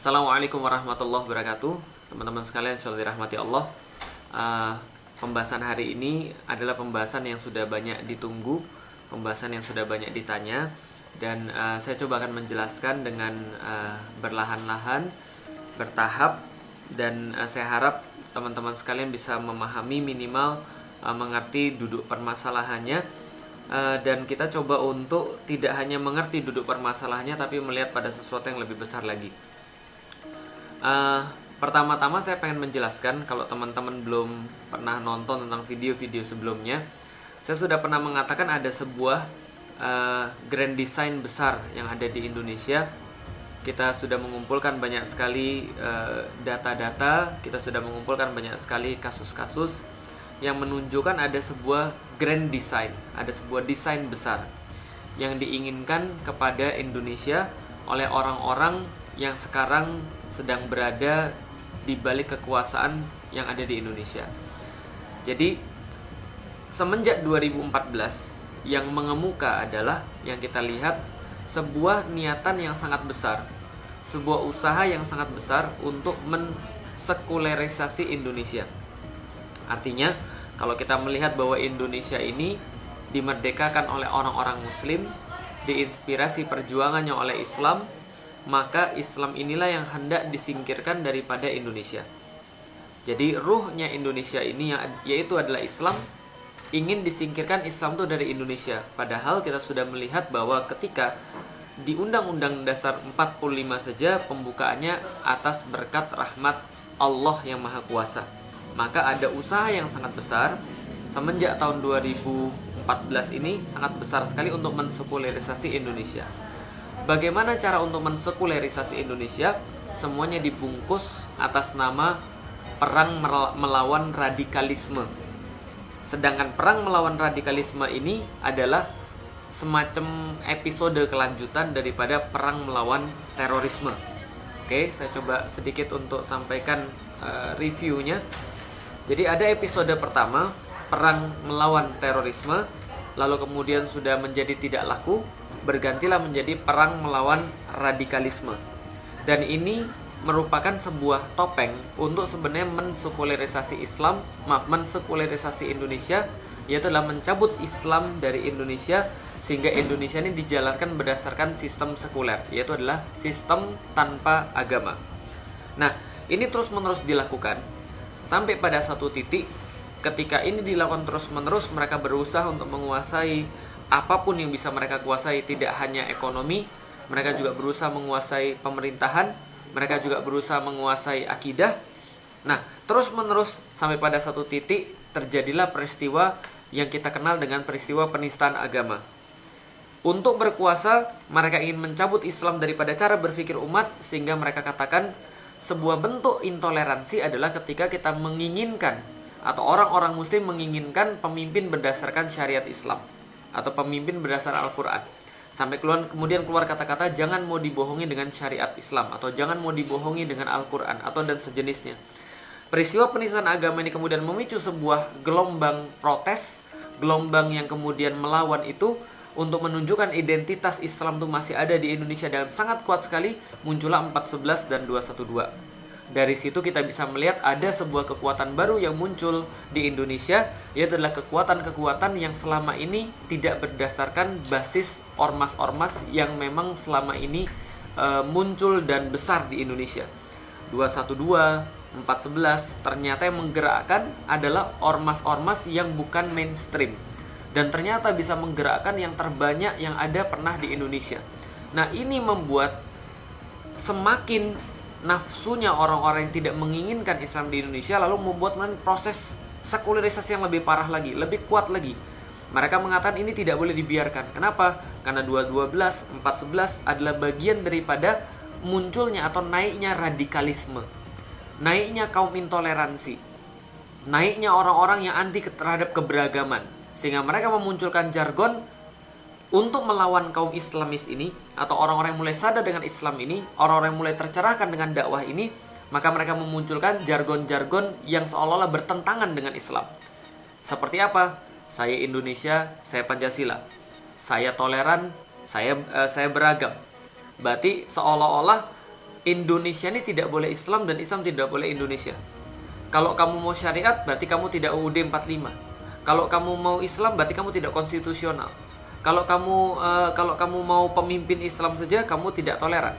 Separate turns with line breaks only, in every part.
Assalamualaikum warahmatullahi wabarakatuh. Teman-teman sekalian selalu dirahmati Allah. Pembahasan hari ini adalah pembahasan yang sudah banyak ditunggu, pembahasan yang sudah banyak ditanya, dan saya coba akan menjelaskan dengan berlahan-lahan, bertahap, dan saya harap teman-teman sekalian bisa memahami, minimal mengerti duduk permasalahannya, dan kita coba untuk tidak hanya mengerti duduk permasalahannya, tapi melihat pada sesuatu yang lebih besar lagi. Pertama-tama saya pengen menjelaskan, kalau teman-teman belum pernah nonton tentang video-video sebelumnya, saya sudah pernah mengatakan ada sebuah grand design besar yang ada di Indonesia. Kita sudah mengumpulkan banyak sekali data-data, kita sudah mengumpulkan banyak sekali kasus-kasus yang menunjukkan ada sebuah grand design, ada sebuah desain besar yang diinginkan kepada Indonesia oleh orang-orang yang sekarang sedang berada di balik kekuasaan yang ada di Indonesia. Jadi semenjak 2014 yang mengemuka adalah yang kita lihat sebuah niatan yang sangat besar, sebuah usaha yang sangat besar untuk mensekulerisasi Indonesia. Artinya kalau kita melihat bahwa Indonesia ini dimerdekakan oleh orang-orang Muslim, diinspirasi perjuangannya oleh Islam, maka Islam inilah yang hendak disingkirkan daripada Indonesia. Jadi ruhnya Indonesia ini yaitu adalah Islam, ingin disingkirkan Islam itu dari Indonesia. Padahal kita sudah melihat bahwa ketika di Undang-Undang Dasar 45 saja pembukaannya atas berkat rahmat Allah yang Maha Kuasa. Maka ada usaha yang sangat besar semenjak tahun 2014 ini, sangat besar sekali untuk mensekulerisasi Indonesia. Bagaimana cara untuk mensekulerisasi Indonesia? Semuanya dibungkus atas nama perang melawan radikalisme. Sedangkan perang melawan radikalisme ini adalah semacam episode kelanjutan daripada perang melawan terorisme. Oke, saya coba sedikit untuk sampaikan reviewnya. Jadi ada episode pertama, perang melawan terorisme, lalu kemudian sudah menjadi tidak laku, bergantilah menjadi perang melawan radikalisme. Dan ini merupakan sebuah topeng untuk sebenarnya mensekulerisasi mensekulerisasi Indonesia, yaitu adalah mencabut Islam dari Indonesia sehingga Indonesia ini dijalankan berdasarkan sistem sekuler, yaitu adalah sistem tanpa agama. Nah, ini terus-menerus dilakukan sampai pada satu titik. Ketika ini dilakukan terus-menerus, mereka berusaha untuk menguasai apapun yang bisa mereka kuasai. Tidak hanya ekonomi, mereka juga berusaha menguasai pemerintahan, mereka juga berusaha menguasai akidah. Nah, terus-menerus sampai pada satu titik terjadilah peristiwa yang kita kenal dengan peristiwa penistaan agama. Untuk berkuasa, mereka ingin mencabut Islam daripada cara berpikir umat, sehingga mereka katakan sebuah bentuk intoleransi adalah ketika kita menginginkan, atau orang-orang muslim menginginkan pemimpin berdasarkan syariat Islam atau pemimpin berdasar Al-Quran. Sampai kemudian keluar kata-kata jangan mau dibohongi dengan syariat Islam, atau jangan mau dibohongi dengan Al-Quran, atau dan sejenisnya. Peristiwa penistaan agama ini kemudian memicu sebuah gelombang protes, gelombang yang kemudian melawan itu untuk menunjukkan identitas Islam itu masih ada di Indonesia dengan sangat kuat sekali. Muncullah 411 dan 212. Dari situ kita bisa melihat ada sebuah kekuatan baru yang muncul di Indonesia, yaitu adalah kekuatan-kekuatan yang selama ini tidak berdasarkan basis ormas-ormas yang memang selama ini muncul dan besar di Indonesia. 212, 411 ternyata yang menggerakkan adalah ormas-ormas yang bukan mainstream, dan ternyata bisa menggerakkan yang terbanyak yang ada pernah di Indonesia. Nah, ini membuat semakin nafsunya orang-orang yang tidak menginginkan Islam di Indonesia, lalu membuat proses sekularisasi yang lebih parah lagi, lebih kuat lagi. Mereka mengatakan ini tidak boleh dibiarkan. Kenapa? Karena 212, 411 adalah bagian daripada munculnya atau naiknya radikalisme, naiknya kaum intoleransi, naiknya orang-orang yang anti terhadap keberagaman, sehingga mereka memunculkan jargon untuk melawan kaum Islamis ini, atau orang-orang yang mulai sadar dengan Islam ini, orang-orang yang mulai tercerahkan dengan dakwah ini. Maka mereka memunculkan jargon-jargon yang seolah-olah bertentangan dengan Islam. Seperti apa? Saya Indonesia, saya Pancasila. Saya toleran, saya beragam. Berarti seolah-olah Indonesia ini tidak boleh Islam dan Islam tidak boleh Indonesia. Kalau kamu mau syariat, berarti kamu tidak UUD 45. Kalau kamu mau Islam, berarti kamu tidak konstitusional. Kalau kamu mau pemimpin Islam saja, kamu tidak toleran.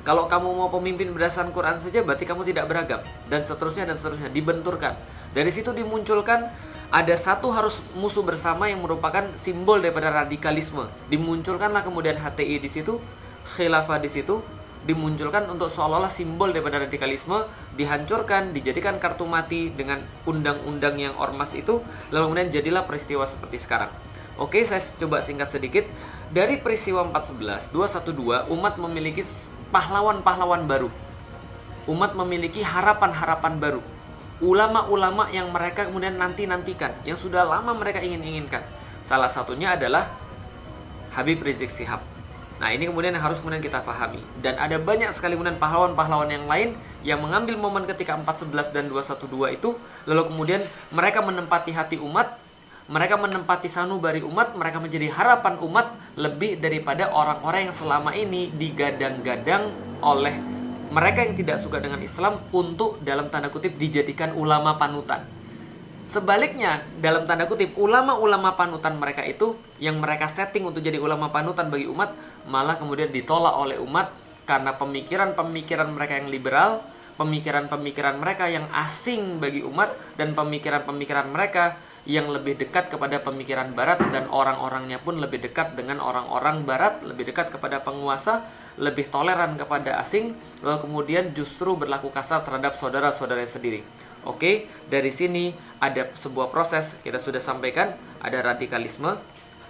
Kalau kamu mau pemimpin berdasarkan Quran saja, berarti kamu tidak beragam. Dan seterusnya, dibenturkan. Dari situ dimunculkan ada satu harus musuh bersama yang merupakan simbol daripada radikalisme. Dimunculkanlah kemudian HTI di situ, khilafah di situ, dimunculkan untuk seolah-olah simbol daripada radikalisme, dihancurkan, dijadikan kartu mati dengan undang-undang yang ormas itu, lalu kemudian jadilah peristiwa seperti sekarang. Oke, saya coba singkat sedikit. Dari peristiwa 411, 212, umat memiliki pahlawan-pahlawan baru. Umat memiliki harapan-harapan baru. Ulama-ulama yang mereka kemudian nanti-nantikan, yang sudah lama mereka ingin-inginkan. Salah satunya adalah Habib Rizik Syihab. Nah, ini kemudian yang harus kemudian kita pahami. Dan ada banyak sekali kemudian pahlawan-pahlawan yang lain yang mengambil momen ketika 411 dan 212 itu, lalu kemudian mereka menempati hati umat, mereka menempati sanubari umat, mereka menjadi harapan umat lebih daripada orang-orang yang selama ini digadang-gadang oleh mereka yang tidak suka dengan Islam untuk dalam tanda kutip dijadikan ulama panutan. Sebaliknya, dalam tanda kutip, ulama-ulama panutan mereka itu, yang mereka setting untuk jadi ulama panutan bagi umat, malah kemudian ditolak oleh umat karena pemikiran-pemikiran mereka yang liberal, pemikiran-pemikiran mereka yang asing bagi umat, dan pemikiran-pemikiran mereka yang lebih dekat kepada pemikiran barat, dan orang-orangnya pun lebih dekat dengan orang-orang barat, lebih dekat kepada penguasa, lebih toleran kepada asing, lalu kemudian justru berlaku kasar terhadap saudara-saudaranya sendiri. Oke, dari sini ada sebuah proses, kita sudah sampaikan, ada radikalisme,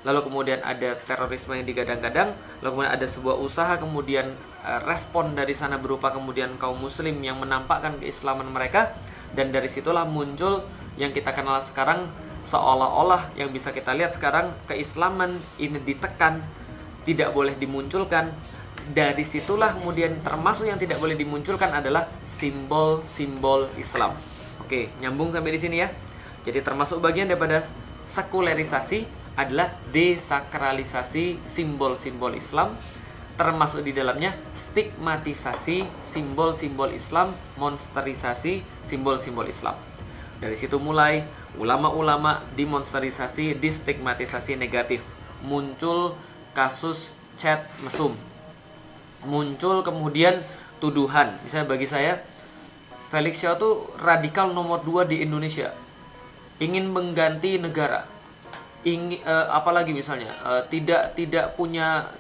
lalu kemudian ada terorisme yang digadang-gadang, lalu kemudian ada sebuah usaha, kemudian respon dari sana berupa kemudian kaum muslim yang menampakkan keislaman mereka, dan dari situlah muncul yang kita kenal sekarang, seolah-olah yang bisa kita lihat sekarang, keislaman ini ditekan, tidak boleh dimunculkan. Dari situlah kemudian termasuk yang tidak boleh dimunculkan adalah simbol-simbol Islam. Oke, nyambung sampai di sini ya. Jadi termasuk bagian daripada sekularisasi adalah desakralisasi simbol-simbol Islam, termasuk di dalamnya stigmatisasi simbol-simbol Islam, monsterisasi simbol-simbol Islam. Dari situ mulai ulama-ulama dimonsterisasi, distigmatisasi negatif. Muncul kasus chat mesum. Muncul kemudian tuduhan. Misalnya bagi saya, Felix Xiao itu radikal nomor 2 di Indonesia. Ingin mengganti negara. Apalagi misalnya tidak punya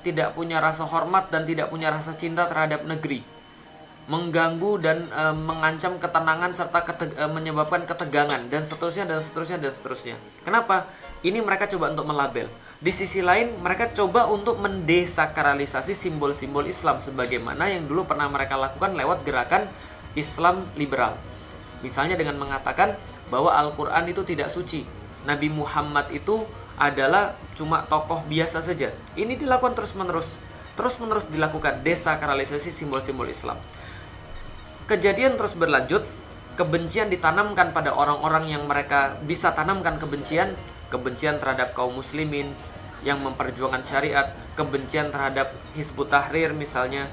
rasa hormat dan tidak punya rasa cinta terhadap negeri. Mengganggu dan mengancam ketenangan serta menyebabkan ketegangan dan seterusnya. Kenapa? Ini mereka coba untuk melabel. Di sisi lain, mereka coba untuk mendesakralisasi simbol-simbol Islam sebagaimana yang dulu pernah mereka lakukan lewat gerakan Islam liberal. Misalnya dengan mengatakan bahwa Al-Quran itu tidak suci. Nabi Muhammad itu adalah cuma tokoh biasa saja. Ini dilakukan terus-menerus dilakukan desakralisasi simbol-simbol Islam. Kejadian terus berlanjut, kebencian ditanamkan pada orang-orang yang mereka bisa tanamkan kebencian terhadap kaum muslimin yang memperjuangkan syariat, kebencian terhadap Hizbut Tahrir misalnya,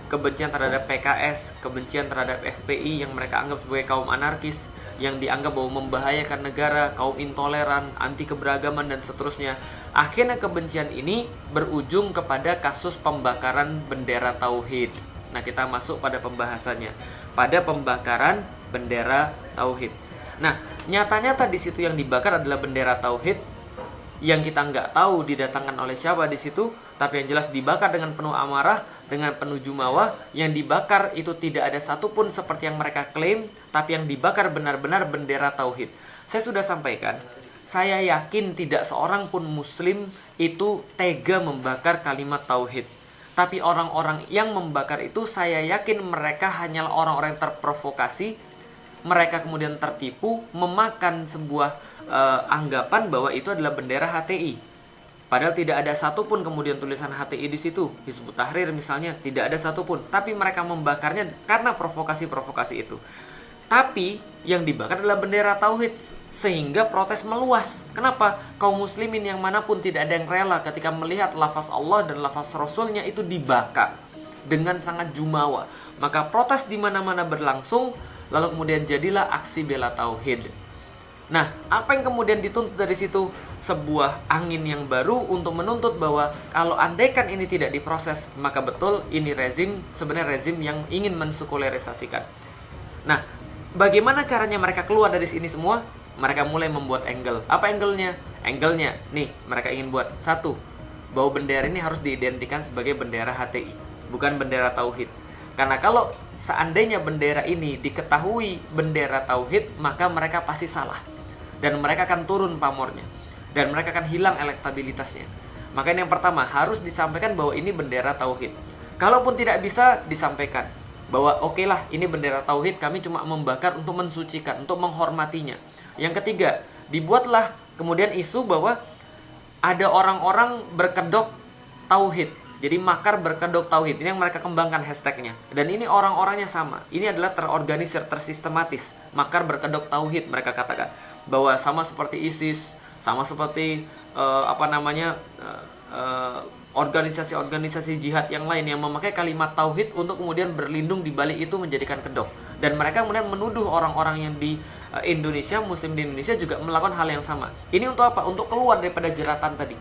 kebencian terhadap PKS, kebencian terhadap FPI yang mereka anggap sebagai kaum anarkis, yang dianggap bahwa membahayakan negara, kaum intoleran, anti keberagaman, dan seterusnya. Akhirnya kebencian ini berujung kepada kasus pembakaran bendera tauhid. Nah, kita masuk pada pembahasannya, pada pembakaran bendera tauhid. Nah, nyata-nyata di situ yang dibakar adalah bendera tauhid yang kita nggak tahu didatangkan oleh siapa di situ, tapi yang jelas dibakar dengan penuh amarah, dengan penuh jumawa. Yang dibakar itu tidak ada satupun seperti yang mereka klaim, tapi yang dibakar benar-benar bendera tauhid. Saya sudah sampaikan, saya yakin tidak seorang pun muslim itu tega membakar kalimat tauhid. Tapi orang-orang yang membakar itu, saya yakin mereka hanyalah orang-orang yang terprovokasi. Mereka kemudian tertipu, memakan sebuah anggapan bahwa itu adalah bendera HTI. Padahal tidak ada satupun kemudian tulisan HTI di situ. Hizbut Tahrir misalnya, tidak ada satupun. Tapi mereka membakarnya karena provokasi-provokasi itu. Tapi yang dibakar adalah bendera tauhid, sehingga protes meluas. Kenapa? Kaum muslimin yang manapun tidak ada yang rela ketika melihat lafaz Allah dan lafaz Rasulnya itu dibakar. dengan sangat jumawa. Maka protes di mana-mana berlangsung, lalu kemudian jadilah aksi bela tauhid. Nah, apa yang kemudian dituntut dari situ? Sebuah angin yang baru untuk menuntut bahwa kalau andaikan ini tidak diproses, maka betul ini sebenarnya rezim yang ingin mensekulerisasikan. Nah, bagaimana caranya mereka keluar dari sini semua? Mereka mulai membuat angle. Apa angle-nya? Angle-nya, nih, mereka ingin buat satu, bahwa bendera ini harus diidentikan sebagai bendera HTI, bukan bendera tauhid. Karena kalau seandainya bendera ini diketahui bendera tauhid, maka mereka pasti salah. Dan mereka akan turun pamornya. Dan mereka akan hilang elektabilitasnya. Makanya yang pertama, harus disampaikan bahwa ini bendera tauhid. Kalaupun tidak bisa, disampaikan bahwa oke lah, ini bendera tauhid, kami cuma membakar untuk mensucikan, untuk menghormatinya. Yang ketiga, dibuatlah kemudian isu bahwa ada orang-orang berkedok tauhid. Jadi makar berkedok tauhid. Ini yang mereka kembangkan hashtagnya. Dan ini orang-orangnya sama. Ini adalah terorganisir, tersistematis. Makar berkedok tauhid, mereka katakan. Bahwa sama seperti ISIS, sama seperti organisasi-organisasi jihad yang lain yang memakai kalimat tauhid untuk kemudian berlindung di balik itu menjadikan kedok. Dan mereka kemudian menuduh orang-orang yang di Indonesia, muslim di Indonesia juga melakukan hal yang sama. Ini untuk apa? Untuk keluar daripada jeratan tadi.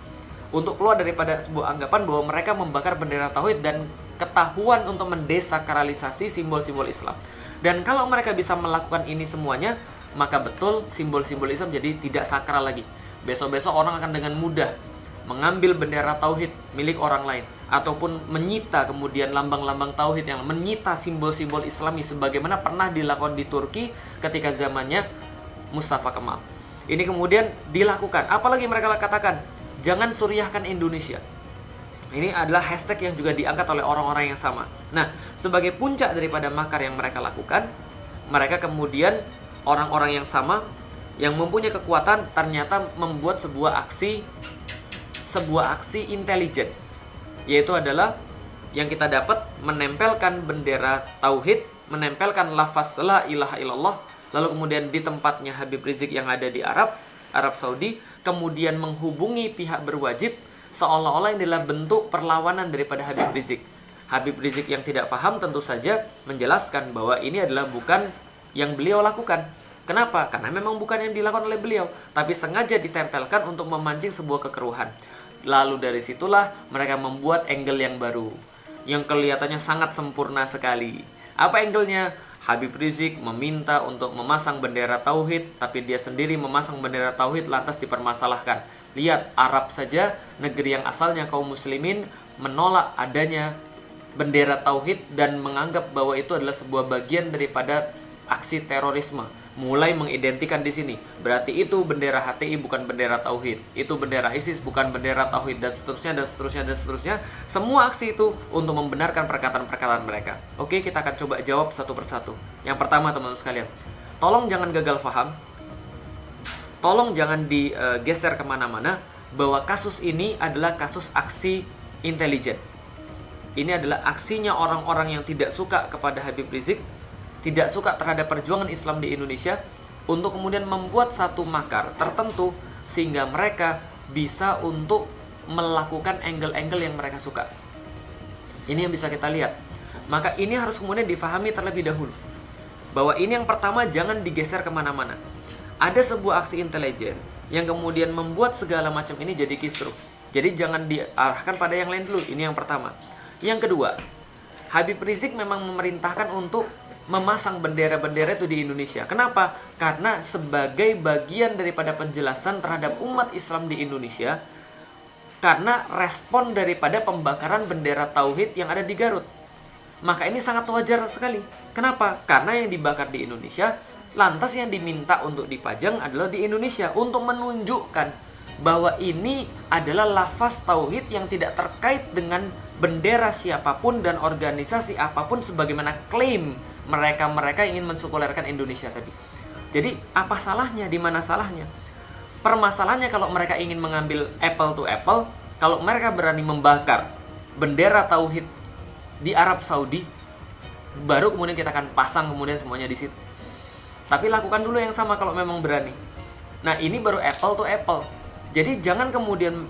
Untuk keluar daripada sebuah anggapan bahwa mereka membakar bendera tauhid dan ketahuan untuk mendesakralisasi simbol-simbol Islam. Dan kalau mereka bisa melakukan ini semuanya, maka betul simbol-simbol Islam jadi tidak sakral lagi. Besok-besok orang akan dengan mudah mengambil bendera tauhid milik orang lain, ataupun menyita kemudian lambang-lambang tauhid, yang menyita simbol-simbol Islami sebagaimana pernah dilakukan di Turki ketika zamannya Mustafa Kemal. Ini kemudian dilakukan. Apalagi mereka katakan, jangan suriahkan Indonesia. Ini adalah hashtag yang juga diangkat oleh orang-orang yang sama. Nah, sebagai puncak daripada makar yang mereka lakukan, mereka kemudian orang-orang yang sama yang mempunyai kekuatan ternyata membuat sebuah aksi intelijen, yaitu adalah yang kita dapat menempelkan bendera tauhid, menempelkan lafaz la ilaha illallah, lalu kemudian di tempatnya Habib Rizik yang ada di Arab Saudi, kemudian menghubungi pihak berwajib, seolah-olah ini adalah bentuk perlawanan daripada Habib Rizik. Habib Rizik yang tidak paham tentu saja menjelaskan bahwa ini adalah bukan yang beliau lakukan. Kenapa? Karena memang bukan yang dilakukan oleh beliau, tapi sengaja ditempelkan untuk memancing sebuah kekeruhan. Lalu dari situlah mereka membuat angle yang baru, yang kelihatannya sangat sempurna sekali. Apa angle-nya? Habib Rizik meminta untuk memasang bendera tauhid, tapi dia sendiri memasang bendera tauhid lantas dipermasalahkan. Lihat, Arab saja, negeri yang asalnya kaum muslimin, menolak adanya bendera tauhid dan menganggap bahwa itu adalah sebuah bagian daripada aksi terorisme. Mulai mengidentikan di sini, berarti itu bendera HTI bukan bendera tauhid, itu bendera ISIS bukan bendera tauhid, dan seterusnya dan seterusnya dan seterusnya. Semua aksi itu untuk membenarkan perkataan-perkataan mereka. Oke, kita akan coba jawab satu persatu. Yang pertama, teman-teman sekalian, tolong jangan gagal paham, tolong jangan digeser kemana-mana bahwa kasus ini adalah kasus aksi intelijen. Ini adalah aksinya orang-orang yang tidak suka kepada Habib Rizik, tidak suka terhadap perjuangan Islam di Indonesia, untuk kemudian membuat satu makar tertentu sehingga mereka bisa untuk melakukan angle-angle yang mereka suka. Ini yang bisa kita lihat. Maka ini harus kemudian difahami terlebih dahulu, bahwa ini yang pertama, jangan digeser kemana-mana. Ada sebuah aksi intelijen yang kemudian membuat segala macam ini jadi kisruh. Jadi jangan diarahkan pada yang lain dulu. Ini yang pertama. Yang kedua, Habib Rizik memang memerintahkan untuk memasang bendera-bendera itu di Indonesia. Kenapa? Karena sebagai bagian daripada penjelasan terhadap umat Islam di Indonesia, karena respon daripada pembakaran bendera tauhid yang ada di Garut. Maka ini sangat wajar sekali. Kenapa? Karena yang dibakar di Indonesia, lantas yang diminta untuk dipajang adalah di Indonesia, untuk menunjukkan bahwa ini adalah lafaz tauhid yang tidak terkait dengan bendera siapapun dan organisasi apapun, sebagaimana klaim mereka ingin mensekulerkan Indonesia tadi. Jadi apa salahnya? Di mana salahnya? Permasalahannya kalau mereka ingin mengambil apple to apple, kalau mereka berani membakar bendera tauhid di Arab Saudi, baru kemudian kita akan pasang kemudian semuanya di situ. Tapi lakukan dulu yang sama kalau memang berani. Nah, ini baru apple to apple. Jadi jangan kemudian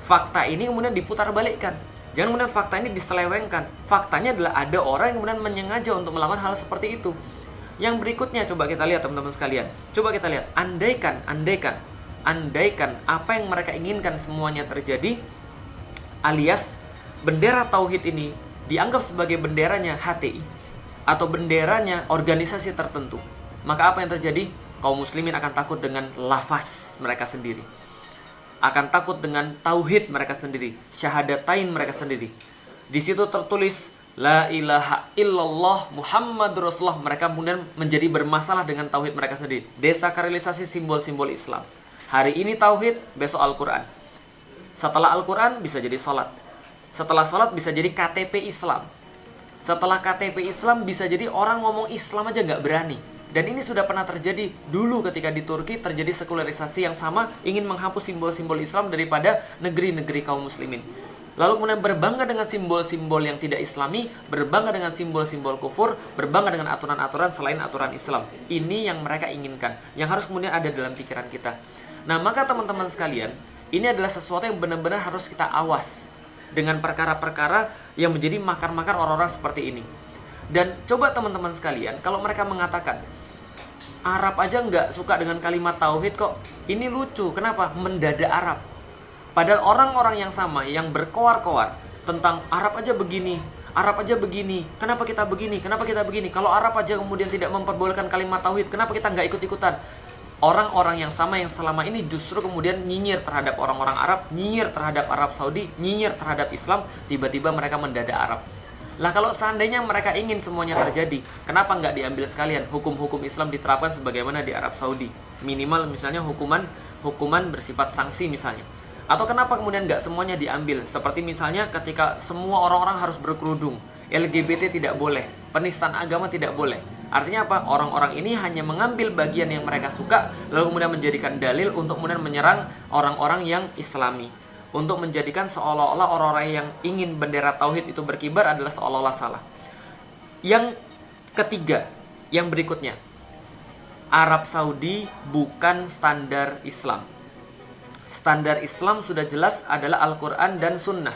fakta ini kemudian diputar balikkan. Jangan kemudian fakta ini diselewengkan. Faktanya adalah ada orang yang kemudian menyengaja untuk melakukan hal seperti itu. Yang berikutnya coba kita lihat teman-teman sekalian. Coba kita lihat, andaikan apa yang mereka inginkan semuanya terjadi, alias bendera tauhid ini dianggap sebagai benderanya HTI atau benderanya organisasi tertentu, maka apa yang terjadi? Kaum muslimin akan takut dengan lafaz mereka sendiri, akan takut dengan tauhid mereka sendiri, syahadatain mereka sendiri. Di situ tertulis La ilaha illallah Muhammad Rasulullah. Mereka kemudian menjadi bermasalah dengan tauhid mereka sendiri. Desakralisasi simbol-simbol Islam. Hari ini tauhid, besok Al-Quran. Setelah Al-Quran bisa jadi salat. Setelah salat bisa jadi KTP Islam. Setelah KTP Islam bisa jadi orang ngomong Islam aja nggak berani. Dan ini sudah pernah terjadi dulu ketika di Turki terjadi sekularisasi yang sama, ingin menghapus simbol-simbol Islam daripada negeri-negeri kaum muslimin. Lalu kemudian berbangga dengan simbol-simbol yang tidak islami, berbangga dengan simbol-simbol kufur, berbangga dengan aturan-aturan selain aturan Islam. Ini yang mereka inginkan, yang harus kemudian ada dalam pikiran kita. Nah, maka teman-teman sekalian, ini adalah sesuatu yang benar-benar harus kita awas dengan perkara-perkara yang menjadi makar-makar orang-orang seperti ini. Dan coba teman-teman sekalian, kalau mereka mengatakan Arab aja nggak suka dengan kalimat tauhid kok, ini lucu. Kenapa? Mendada Arab. Padahal orang-orang yang sama yang berkoar-koar tentang Arab aja begini, Arab aja begini, kenapa kita begini, kenapa kita begini. Kalau Arab aja kemudian tidak memperbolehkan kalimat tauhid, kenapa kita nggak ikut-ikutan? Orang-orang yang sama yang selama ini justru kemudian nyinyir terhadap orang-orang Arab, nyinyir terhadap Arab Saudi, nyinyir terhadap Islam, tiba-tiba mereka mendada Arab. Lah kalau seandainya mereka ingin semuanya terjadi, kenapa nggak diambil sekalian hukum-hukum Islam diterapkan sebagaimana di Arab Saudi? Minimal misalnya hukuman bersifat sanksi misalnya. Atau kenapa kemudian nggak semuanya diambil? Seperti misalnya ketika semua orang-orang harus berkerudung, LGBT tidak boleh, penistaan agama tidak boleh. Artinya apa? Orang-orang ini hanya mengambil bagian yang mereka suka, lalu kemudian menjadikan dalil untuk kemudian menyerang orang-orang yang Islami. Untuk menjadikan seolah-olah orang-orang yang ingin bendera tauhid itu berkibar adalah seolah-olah salah. Yang ketiga, yang berikutnya, Arab Saudi bukan standar Islam. Standar Islam sudah jelas adalah Al-Quran dan Sunnah.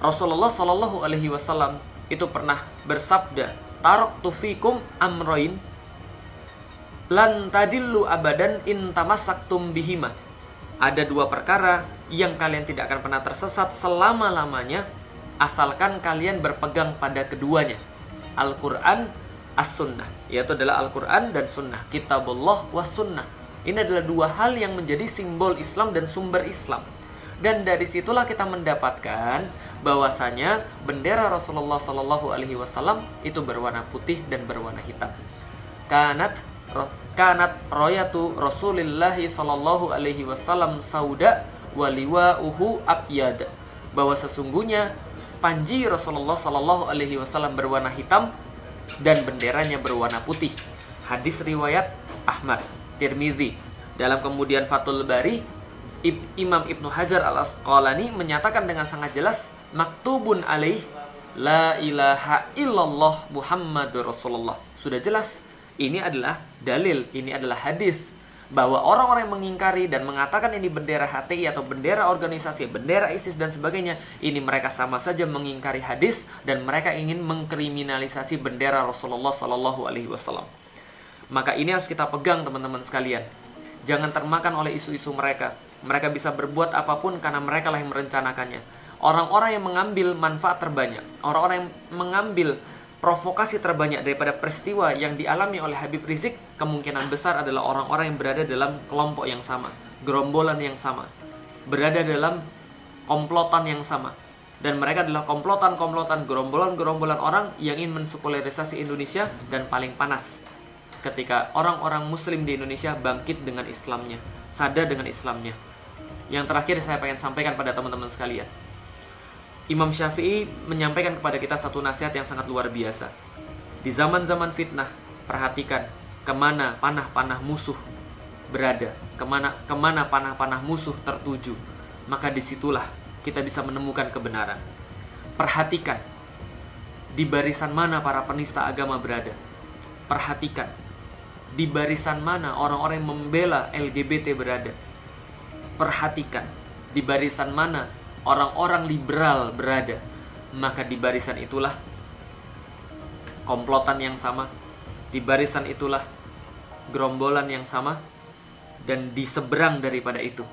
Rasulullah Shallallahu Alaihi Wasallam itu pernah bersabda, "Taraktu fikum amroin, lan tadillu abadan in tamassaktum bihima." Ada dua perkara yang kalian tidak akan pernah tersesat selama-lamanya asalkan kalian berpegang pada keduanya, Al-Quran, As-Sunnah, yaitu adalah Al-Quran dan Sunnah, Kitabullah was Sunnah. Ini adalah dua hal yang menjadi simbol Islam dan sumber Islam. Dan dari situlah kita mendapatkan bahwasanya bendera Rasulullah Sallallahu Alaihi Wasallam itu berwarna putih dan berwarna hitam. Kanat royatu Rasulillahi Sallallahu Alaihi Wasallam sauda waliwa'uhu abyad. Bahwa sesungguhnya panji Rasulullah Sallallahu Alaihi Wasallam berwarna hitam dan benderanya berwarna putih. Hadis riwayat Ahmad, Tirmizi. Dalam kemudian Fathul Bari, Imam Ibnu Hajar al-Asqalani menyatakan dengan sangat jelas, maktubun alaih la ilaha illallah Muhammadur Rasulullah. Sudah jelas, ini adalah dalil, ini adalah hadis bahwa orang-orang yang mengingkari dan mengatakan ini bendera HTI atau bendera organisasi, bendera ISIS dan sebagainya, ini mereka sama saja mengingkari hadis dan mereka ingin mengkriminalisasi bendera Rasulullah Sallallahu Alaihi Wasallam. Maka ini harus kita pegang teman-teman sekalian. Jangan termakan oleh isu-isu mereka. Mereka bisa berbuat apapun karena mereka lah yang merencanakannya. Orang-orang yang mengambil manfaat terbanyak, orang-orang yang mengambil provokasi terbanyak daripada peristiwa yang dialami oleh Habib Rizik, kemungkinan besar adalah orang-orang yang berada dalam kelompok yang sama, gerombolan yang sama, berada dalam komplotan yang sama. Dan mereka adalah komplotan-komplotan, gerombolan-gerombolan orang yang ingin mensekularisasi Indonesia. Dan paling panas ketika orang-orang muslim di Indonesia bangkit dengan Islamnya, sadar dengan Islamnya. Yang terakhir saya pengen sampaikan pada teman-teman sekalian, Imam Syafi'i menyampaikan kepada kita satu nasihat yang sangat luar biasa. Di zaman-zaman fitnah, perhatikan kemana panah-panah musuh berada, kemana panah-panah musuh tertuju, maka disitulah kita bisa menemukan kebenaran. Perhatikan di barisan mana para penista agama berada. Perhatikan di barisan mana orang-orang yang membela LGBT berada. Perhatikan di barisan mana orang-orang liberal berada, maka di barisan itulah komplotan yang sama, di barisan itulah gerombolan yang sama, dan di seberang daripada itu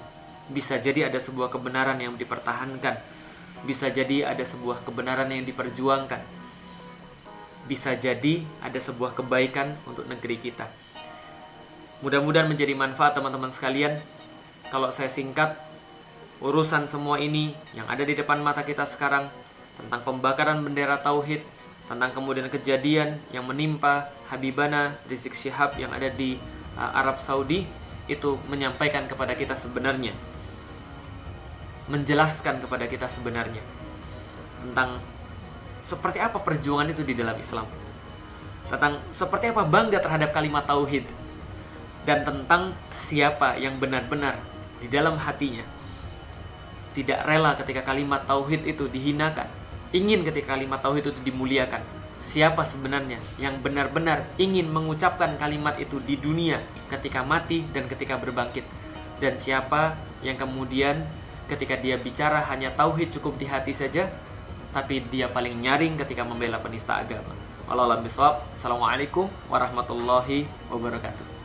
bisa jadi ada sebuah kebenaran yang dipertahankan, bisa jadi ada sebuah kebenaran yang diperjuangkan, bisa jadi ada sebuah kebaikan untuk negeri kita. Mudah-mudahan menjadi manfaat teman-teman sekalian. Kalau saya singkat, urusan semua ini yang ada di depan mata kita sekarang, tentang pembakaran bendera tauhid, tentang kemudian kejadian yang menimpa Habibana Rizik Syihab yang ada di Arab Saudi, itu menyampaikan kepada kita sebenarnya, menjelaskan kepada kita sebenarnya tentang seperti apa perjuangan itu di dalam Islam, tentang seperti apa bangga terhadap kalimat tauhid, dan tentang siapa yang benar-benar di dalam hatinya tidak rela ketika kalimat tauhid itu dihinakan, ingin ketika kalimat tauhid itu dimuliakan. Siapa sebenarnya yang benar-benar ingin mengucapkan kalimat itu di dunia ketika mati dan ketika berbangkit, dan siapa yang kemudian ketika dia bicara hanya tauhid cukup di hati saja, tapi dia paling nyaring ketika membela penista agama. Wallahu a'lam bishawab. Assalamualaikum warahmatullahi wabarakatuh.